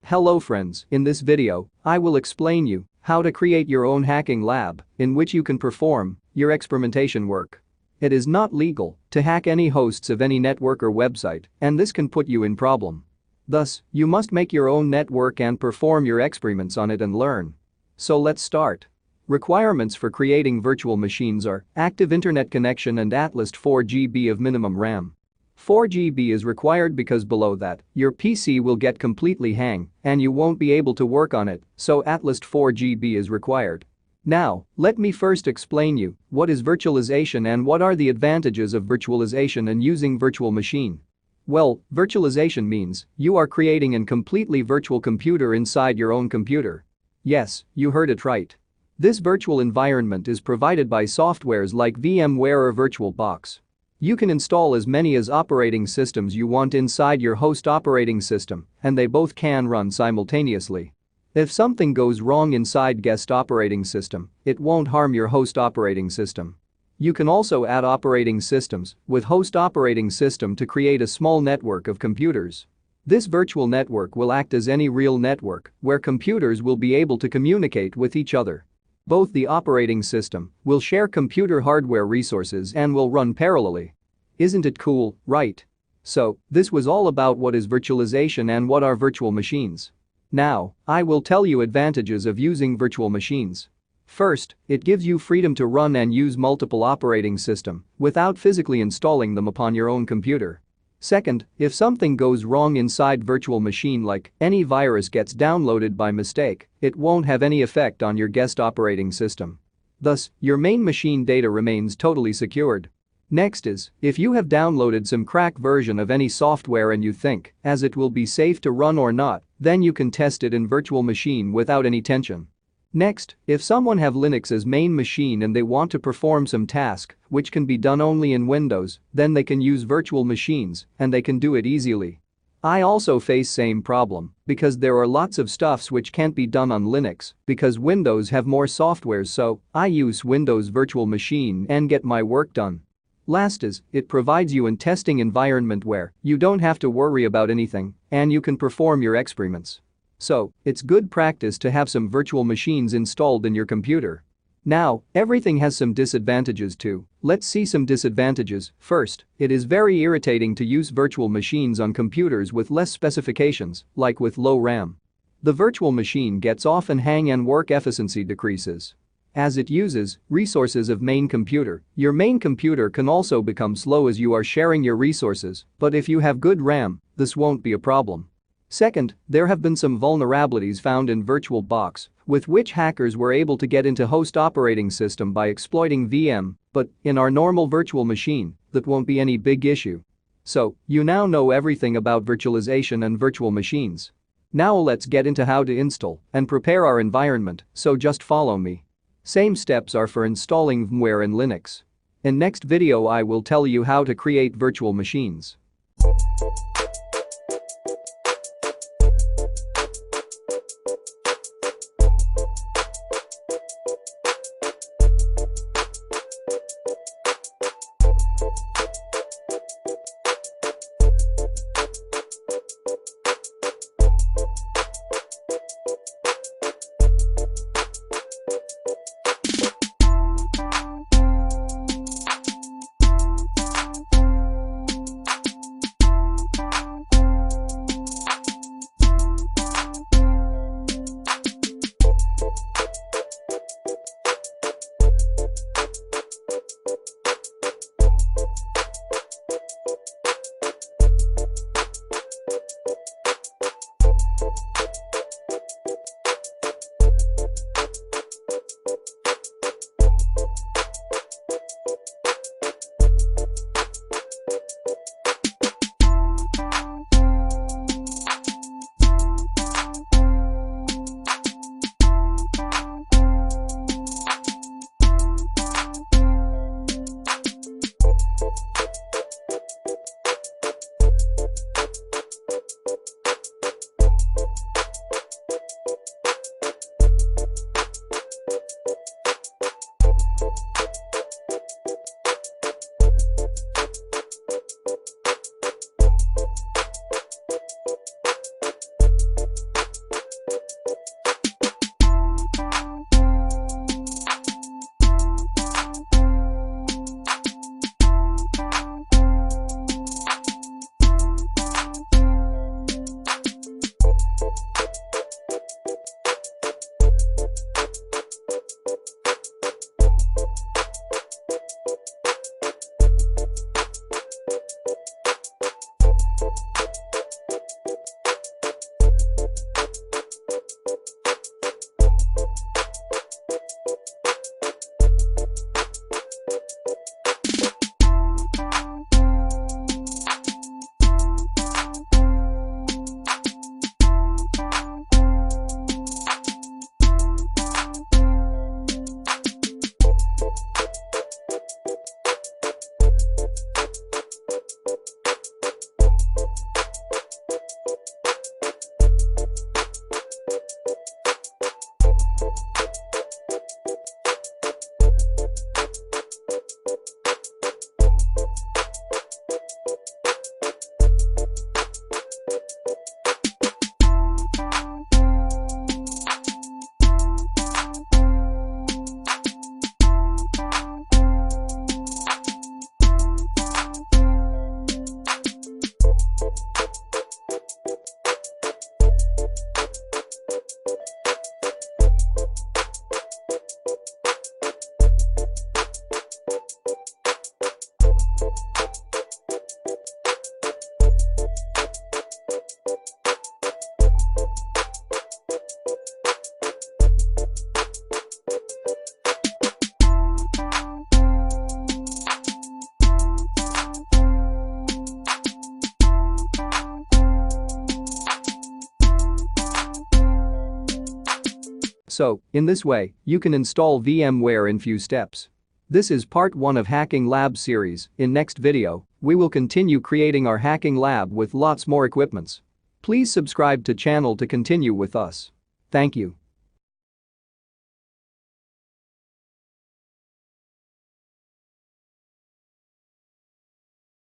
Hello friends, in this video, I will explain you how to create your own hacking lab in which you can perform your experimentation work. It is not legal to hack any hosts of any network or website, and this can put you in problem. Thus, you must make your own network and perform your experiments on it and learn. So let's start. Requirements for creating virtual machines are active internet connection and at least 4 GB of minimum RAM. 4 GB is required because below that, your PC will get completely hang and you won't be able to work on it, so at least 4 GB is required. Now, let me first explain you what is virtualization and what are the advantages of virtualization and using virtual machine. Well, virtualization means you are creating a completely virtual computer inside your own computer. Yes, you heard it right. This virtual environment is provided by softwares like VMware or VirtualBox. You can install as many as operating systems you want inside your host operating system, and they both can run simultaneously. If something goes wrong inside guest operating system, it won't harm your host operating system. You can also add operating systems with host operating system to create a small network of computers. This virtual network will act as any real network where computers will be able to communicate with each other. Both the operating system will share computer hardware resources and will run parallelly. Isn't it cool, right? So, this was all about what is virtualization and what are virtual machines. Now, I will tell you advantages of using virtual machines. First, it gives you freedom to run and use multiple operating systems without physically installing them upon your own computer. Second, if something goes wrong inside virtual machine like any virus gets downloaded by mistake, it won't have any effect on your guest operating system. Thus, your main machine data remains totally secured. Next is, if you have downloaded some crack version of any software and you think as it will be safe to run or not, then you can test it in virtual machine without any tension. Next, if someone have Linux as main machine and they want to perform some task which can be done only in Windows, then they can use virtual machines and they can do it easily. I also face same problem because there are lots of stuffs which can't be done on Linux because Windows have more softwares, so I use Windows virtual machine and get my work done. Last is, it provides you a testing environment where you don't have to worry about anything and you can perform your experiments. So, it's good practice to have some virtual machines installed in your computer. Now, everything has some disadvantages too. Let's see some disadvantages. First, it is very irritating to use virtual machines on computers with less specifications, like with low RAM. The virtual machine gets often hang and work efficiency decreases. As it uses resources of main computer, your main computer can also become slow as you are sharing your resources, but if you have good RAM, this won't be a problem. Second, there have been some vulnerabilities found in VirtualBox with which hackers were able to get into host operating system by exploiting VM, but in our normal virtual machine, that won't be any big issue. So, you now know everything about virtualization and virtual machines. Now let's get into how to install and prepare our environment, so just follow me. Same steps are for installing vmware in Linux. In next video I will tell you how to create virtual machines. So, in this way, you can install VMware in few steps. This is part 1 of Hacking Lab series. In next video, we will continue creating our hacking lab with lots more equipments. Please subscribe to channel to continue with us. Thank you.